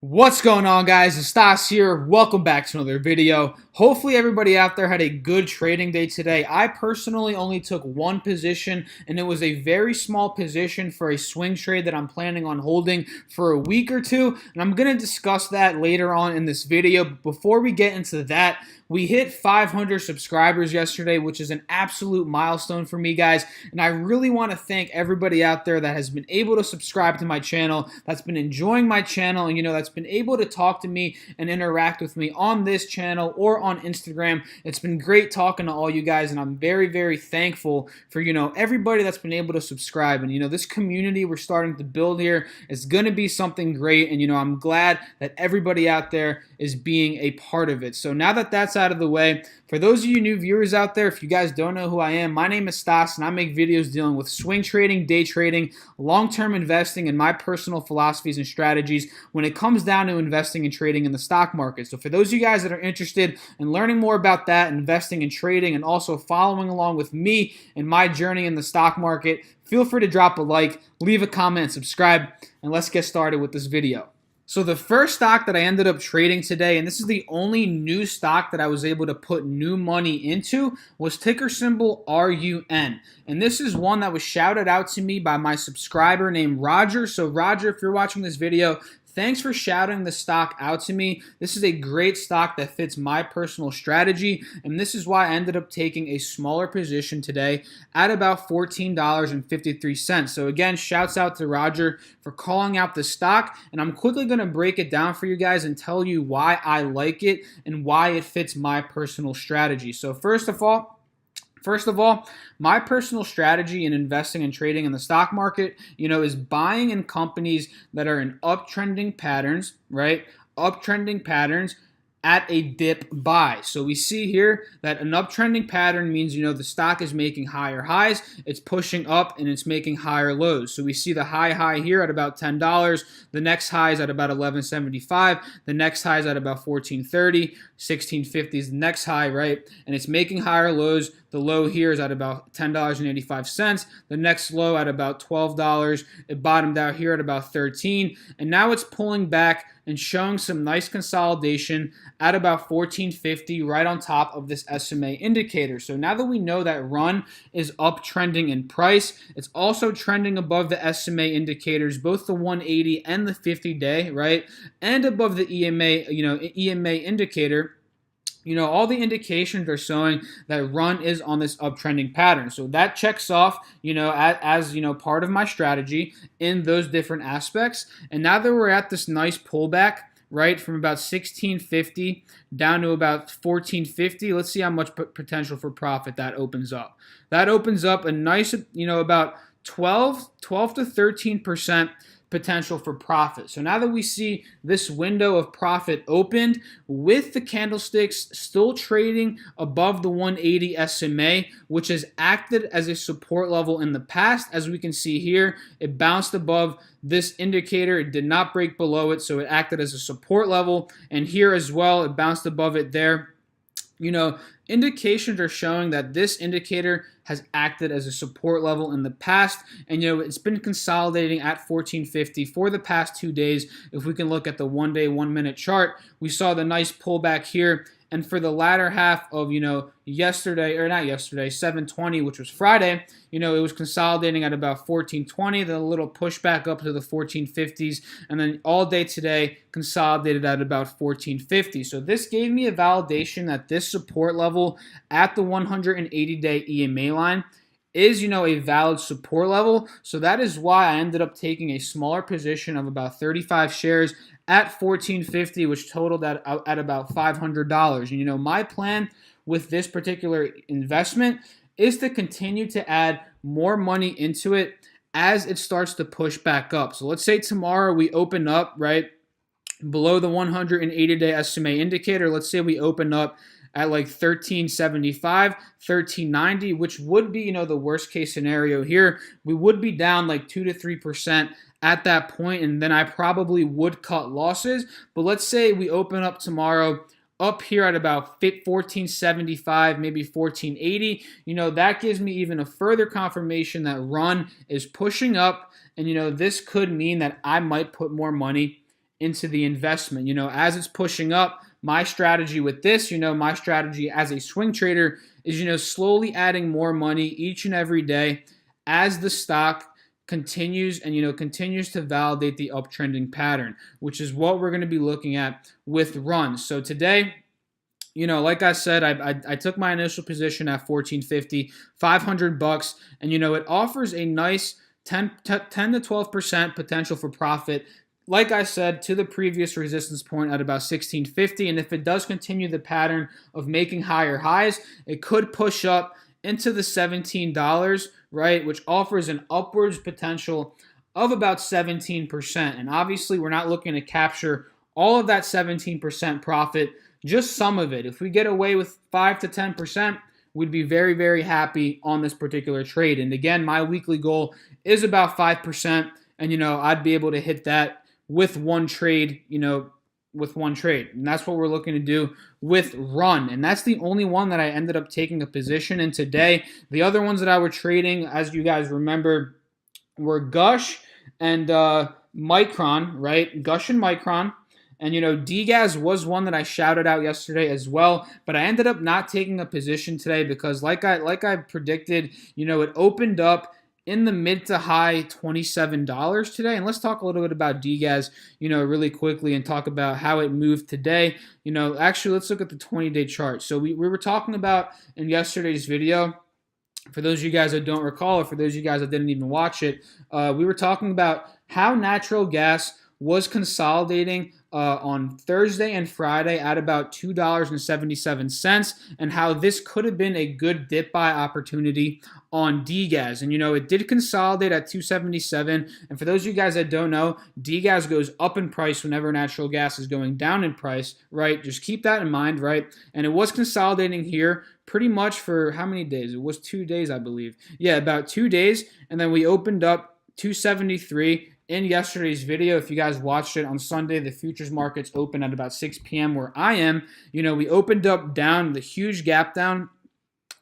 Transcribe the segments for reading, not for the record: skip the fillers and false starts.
What's going on, guys? It's Stas here. Welcome back to another video. Hopefully everybody out there had a good trading day today. I personally only took one position, and it was a very small position for a swing trade that I'm planning on holding for a week or two, and I'm going to discuss that later on in this video. But before we get into that, we hit 500 subscribers yesterday, which is an absolute milestone for me, guys, and I really want to thank everybody out there that has been able to subscribe to my channel, that's been enjoying my channel, and that's been able to talk to me and interact with me on this channel or on Instagram. It's been great talking to all you guys, and I'm very, very thankful for, everybody that's been able to subscribe. And, this community we're starting to build here is going to be something great, and, I'm glad that everybody out there is being a part of it. So now that that's out of the way, for those of you new viewers out there, if you guys don't know who I am, my name is Stas, and I make videos dealing with swing trading, day trading, long-term investing, and my personal philosophies and strategies when it comes down to investing and trading in the stock market. So for those of you guys that are interested in learning more about that, investing and trading, and also following along with me and my journey in the stock market, feel free to drop a like, leave a comment, and subscribe, and let's get started with this video. So the first stock that I ended up trading today, and this is the only new stock that I was able to put new money into, was ticker symbol RUN. And this is one that was shouted out to me by my subscriber named Roger. So Roger, if you're watching this video, thanks for shouting the stock out to me. This is a great stock that fits my personal strategy, and this is why I ended up taking a smaller position today at about $14.53. So again, shouts out to Roger for calling out the stock, and I'm quickly going to break it down for you guys and tell you why I like it and why it fits my personal strategy. So First of all, my personal strategy in investing and trading in the stock market, is buying in companies that are in uptrending patterns, right? Uptrending patterns at a dip buy. So we see here that an uptrending pattern means, the stock is making higher highs, it's pushing up, and it's making higher lows. So we see the high here at about $10, the next high is at about $11.75, the next high is at about $14.30, $16.50 is the next high, right? And it's making higher lows. The low here is at about $10.85. The next low at about $12. It bottomed out here at about $13. And now it's pulling back and showing some nice consolidation at about $14.50 right on top of this SMA indicator. So now that we know that RUN is uptrending in price, it's also trending above the SMA indicators, both the 180 and the 50-day, right? And above the EMA indicator. All the indications are showing that RUN is on this uptrending pattern. So that checks off, as part of my strategy in those different aspects. And now that we're at this nice pullback, right, from about 1650 down to about 1450, let's see how much potential for profit that opens up. That opens up a nice, about 12 to 13% potential for profit. So now that we see this window of profit opened with the candlesticks still trading above the 180 SMA, which has acted as a support level in the past, as we can see here, it bounced above this indicator. It did not break below it, so it acted as a support level. And here as well, it bounced above it there. Indications are showing that this indicator has acted as a support level in the past, and it's been consolidating at 1450 for the past 2 days. If we can look at the 1-day, 1-minute chart, we saw the nice pullback here. And for the latter half of, yesterday, or not yesterday, 720, which was Friday, it was consolidating at about 1420, then a little pushback up to the 1450s, and then all day today consolidated at about 1450. So this gave me a validation that this support level at the 180-day EMA line is, a valid support level. So that is why I ended up taking a smaller position of about 35 shares at $14.50, which totaled at about $500. My plan with this particular investment is to continue to add more money into it as it starts to push back up. So let's say tomorrow we open up, right, below the 180-day SMA indicator. Let's say we open up at like 1375, 1390, which would be, the worst case scenario here. We would be down like 2 to 3% at that point, and then I probably would cut losses. But let's say we open up tomorrow up here at about 1475, maybe 1480. That gives me even a further confirmation that RUN is pushing up, and this could mean that I might put more money into the investment. As it's pushing up, my strategy with this, my strategy as a swing trader is, slowly adding more money each and every day as the stock continues and continues to validate the uptrending pattern, which is what we're going to be looking at with Run. So today, like I said, I took my initial position at 1450, $500, and it offers a nice 10 to 12% potential for profit. Like I said, to the previous resistance point at about 1650, and if it does continue the pattern of making higher highs, it could push up into the $17, right, which offers an upwards potential of about 17%. And obviously, we're not looking to capture all of that 17% profit, just some of it. If we get away with 5 to 10%, we'd be very, very happy on this particular trade. And again, my weekly goal is about 5%, and I'd be able to hit that with one trade, And that's what we're looking to do with Run. And that's the only one that I ended up taking a position in today. The other ones that I were trading, as you guys remember, were Gush and Micron, right? Gush and Micron. And, DGAS was one that I shouted out yesterday as well, but I ended up not taking a position today because like I predicted, it opened up in the mid to high $27 today. And let's talk a little bit about DGAS, really quickly and talk about how it moved today. Actually, let's look at the 20-day chart. So we were talking about in yesterday's video, for those of you guys that don't recall, or for those of you guys that didn't even watch it, we were talking about how natural gas was consolidating on Thursday and Friday at about $2.77, and how this could have been a good dip buy opportunity on DGAS. And it did consolidate at $2.77. And for those of you guys that don't know, DGAS goes up in price whenever natural gas is going down in price, right? Just keep that in mind, right? And it was consolidating here pretty much for how many days? It was 2 days, I believe. Yeah, about 2 days. And then we opened up 273 in yesterday's video. If you guys watched it on Sunday, the futures markets opened at about 6 p.m. where I am. We opened up down, the huge gap down.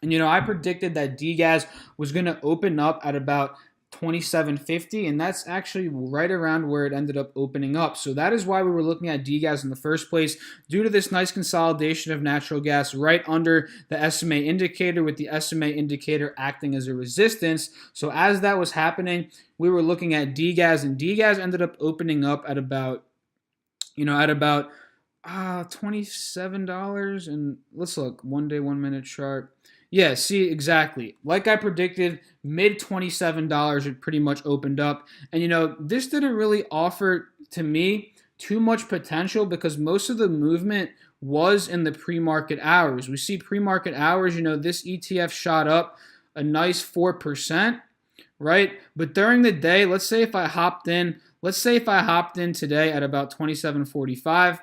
And, I predicted that DGAS was going to open up at about 27.50, and that's actually right around where it ended up opening up. So that is why we were looking at DGAS in the first place, due to this nice consolidation of natural gas right under the SMA indicator, with the SMA indicator acting as a resistance. So as that was happening, we were looking at DGAS, and DGAS ended up opening up at about, $27. And let's look, 1 day, 1 minute chart. Yeah, see, exactly. Like I predicted, mid $27 it pretty much opened up. And, this didn't really offer, to me, too much potential because most of the movement was in the pre-market hours. We see pre-market hours, this ETF shot up a nice 4%, right? But during the day, let's say if I hopped in today at about 27.45,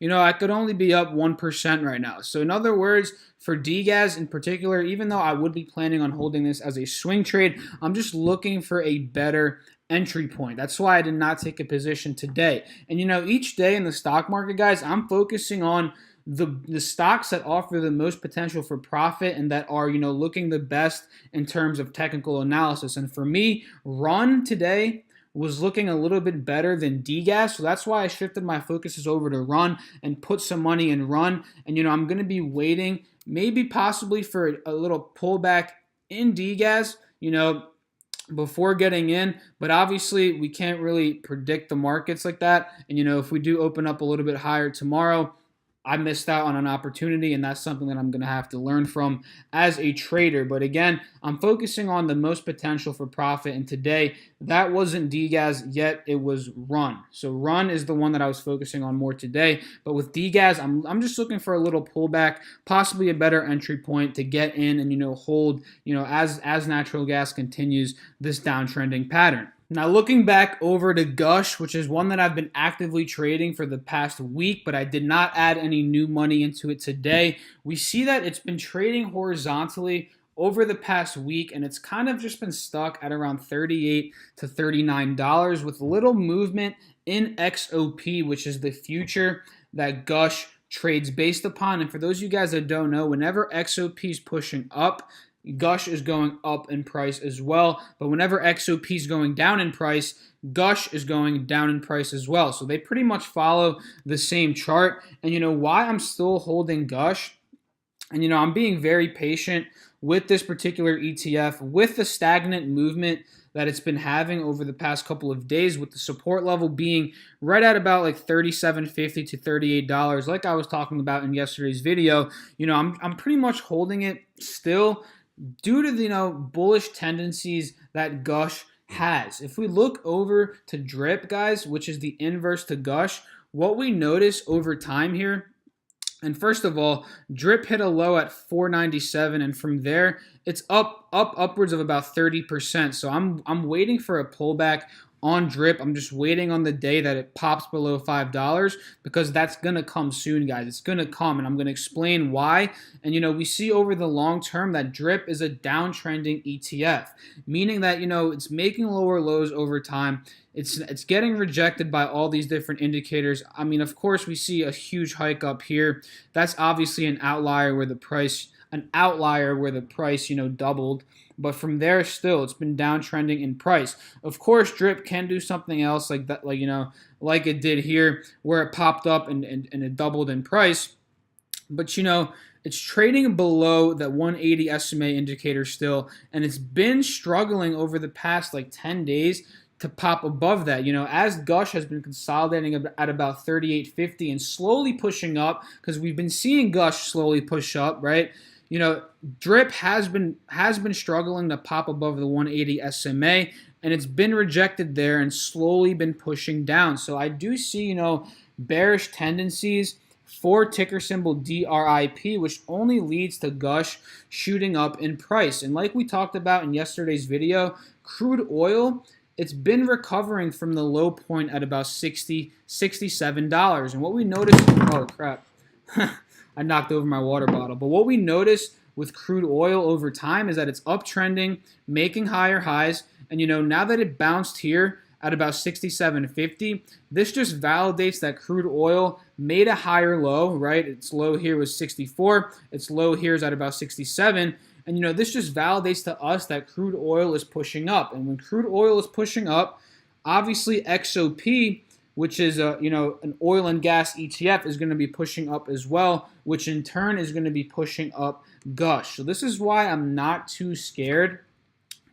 I could only be up 1% right now. So in other words, for DGAS in particular, even though I would be planning on holding this as a swing trade, I'm just looking for a better entry point. That's why I did not take a position today. And each day in the stock market, guys, I'm focusing on the stocks that offer the most potential for profit and that are, looking the best in terms of technical analysis. And for me, Run today was looking a little bit better than DGAS, so that's why I shifted my focuses over to Run and put some money in Run. And I'm going to be waiting, maybe possibly for a little pullback in DGAS, before getting in. But obviously, we can't really predict the markets like that. And if we do open up a little bit higher tomorrow, I missed out on an opportunity, and that's something that I'm going to have to learn from as a trader. But again, I'm focusing on the most potential for profit, and today that wasn't DGAS yet, it was Run. So Run is the one that I was focusing on more today. But with DGAS, I'm just looking for a little pullback, possibly a better entry point to get in and hold, as natural gas continues this downtrending pattern. Now, looking back over to Gush, which is one that I've been actively trading for the past week, but I did not add any new money into it today, we see that it's been trading horizontally over the past week, and it's kind of just been stuck at around $38 to $39 with little movement in XOP, which is the future that Gush trades based upon. And for those of you guys that don't know, whenever XOP is pushing up, Gush is going up in price as well. But whenever XOP is going down in price, Gush is going down in price as well. So they pretty much follow the same chart. And you know why I'm still holding Gush? And you know, I'm being very patient with this particular ETF, with the stagnant movement that it's been having over the past couple of days, with the support level being right at about like $37.50 to $38, like I was talking about in yesterday's video. You know, I'm pretty much holding it still due to the bullish tendencies that Gush has. If we look over to Drip, guys, which is the inverse to Gush, what we notice over time here, and first of all, Drip hit a low at 497, and from there it's upwards of about 30%. So I'm waiting for a pullback on Drip. I'm just waiting on the day that it pops below $5, because that's gonna come soon, guys. It's gonna come, and I'm gonna explain why. And you know, we see over the long term that Drip is a downtrending ETF, meaning that it's making lower lows over time. It's getting rejected by all these different indicators. I mean, of course, we see a huge hike up here. That's obviously an outlier where the price doubled. But from there, still, it's been downtrending in price. Of course, Drip can do something else like that, like it did here, where it popped up and it doubled in price. But it's trading below that 180 SMA indicator still, and it's been struggling over the past 10 days to pop above that. As Gush has been consolidating at about 38.50 and slowly pushing up, because we've been seeing Gush slowly push up, right? Drip has been struggling to pop above the 180 SMA, and it's been rejected there and slowly been pushing down. So I do see, bearish tendencies for ticker symbol DRIP, which only leads to Gush shooting up in price. And like we talked about in yesterday's video, crude oil, it's been recovering from the low point at about $67. And what we noticed, oh crap, I knocked over my water bottle. But what we noticed with crude oil over time is that it's uptrending, making higher highs. And now that it bounced here at about 67.50, this just validates that crude oil made a higher low, right? Its low here was 64. Its low here is at about 67. And this just validates to us that crude oil is pushing up. And when crude oil is pushing up, obviously XOP, which is an oil and gas ETF, is going to be pushing up as well, which in turn is going to be pushing up Gush. So this is why I'm not too scared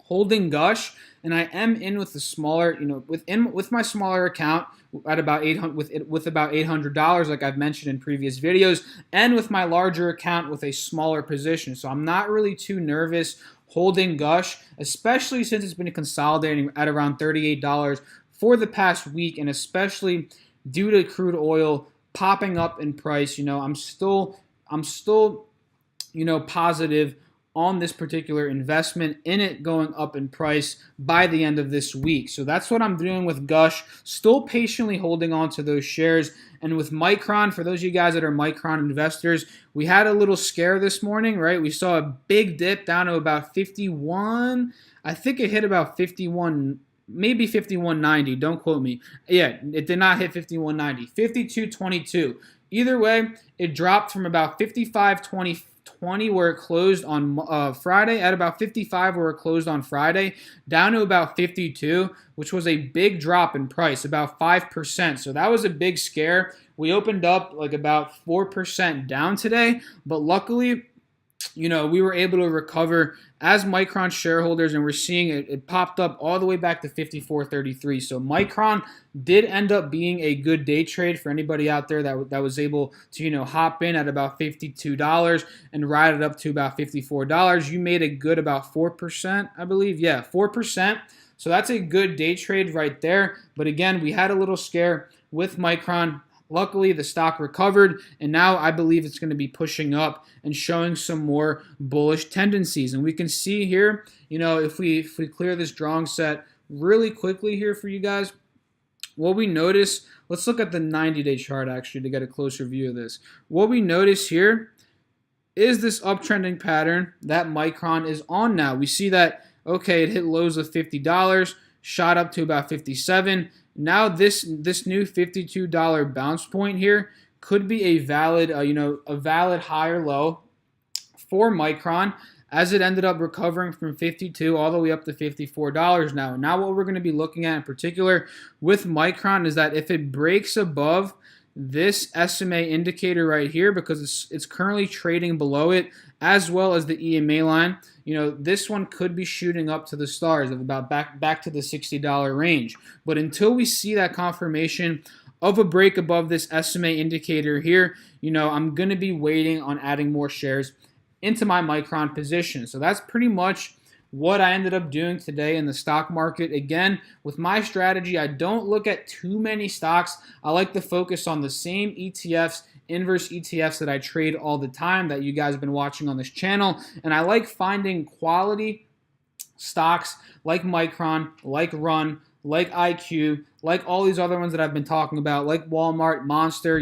holding Gush, and I am in with the smaller, with my smaller account at about with about $800, like I've mentioned in previous videos, and with my larger account with a smaller position. So I'm not really too nervous holding Gush, especially since it's been consolidating at around $38 for the past week, and especially due to crude oil popping up in price. I'm still positive on this particular investment, in it going up in price by the end of this week. So that's what I'm doing with Gush, still patiently holding on to those shares. And with Micron, for those of you guys that are Micron investors, we had a little scare this morning, right? We saw a big dip down to about 51. I think it hit about 51, maybe 51.90. Don't quote me. Yeah, it did not hit 51.90. 52.22. Either way, it dropped from about 55.20 where it closed on Friday, at about 55 where it closed on Friday, down to about 52, which was a big drop in price, about 5%. So that was a big scare. We opened up like about 4% down today, but luckily, we were able to recover as Micron shareholders, and we're seeing it popped up all the way back to 54.33. So Micron did end up being a good day trade for anybody out there that was able to hop in at about $52 and ride it up to about $54. You made a good about 4%, I believe. Yeah, 4%. So that's a good day trade right there. But again, we had a little scare with Micron. Luckily, the stock recovered, and now I believe it's going to be pushing up and showing some more bullish tendencies. And we can see here, if we clear this drawing set really quickly here for you guys, what we notice, let's look at the 90-day chart actually to get a closer view of this. What we notice here is this uptrending pattern that Micron is on now. We see that, okay, it hit lows of $50, shot up to about 57. Now this new $52 bounce point here could be a valid, a valid higher low for Micron, as it ended up recovering from 52 all the way up to $54 now. Now what we're going to be looking at in particular with Micron is that if it breaks above this SMA indicator right here, because it's currently trading below it, as well as the EMA line, this one could be shooting up to the stars of about back to the $60 range. But until we see that confirmation of a break above this SMA indicator here, I'm going to be waiting on adding more shares into my Micron position. So that's pretty much what I ended up doing today in the stock market. Again, with my strategy, I don't look at too many stocks. I like to focus on the same ETFs, inverse ETFs that I trade all the time that you guys have been watching on this channel. And I like finding quality stocks like Micron, like Run, like IQ, like all these other ones that I've been talking about, like Walmart, Monster,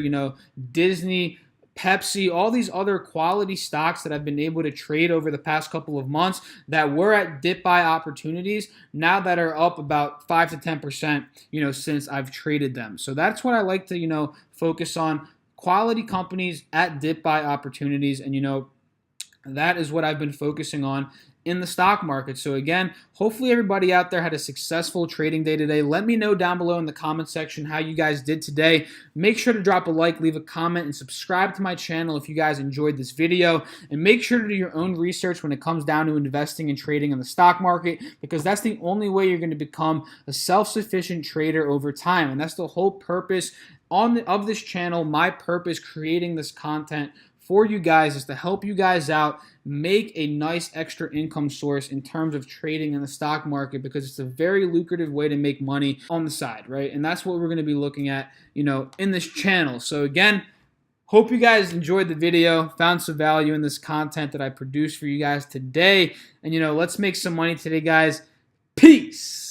Disney, Pepsi, all these other quality stocks that I've been able to trade over the past couple of months that were at dip buy opportunities, now that are up about 5 to 10%, since I've traded them. So that's what I like to, focus on, quality companies at dip buy opportunities, and that is what I've been focusing on in the stock market. So again, hopefully everybody out there had a successful trading day today. Let me know down below in the comment section how you guys did today. Make sure to drop a like, leave a comment, and subscribe to my channel if you guys enjoyed this video. And make sure to do your own research when it comes down to investing and trading in the stock market, because that's the only way you're going to become a self-sufficient trader over time. And that's the whole purpose of this channel. My purpose creating this content for you guys is to help you guys out, make a nice extra income source in terms of trading in the stock market, because it's a very lucrative way to make money on the side, right? And that's what we're going to be looking at, in this channel. So again, hope you guys enjoyed the video, found some value in this content that I produced for you guys today. And let's make some money today, guys. Peace.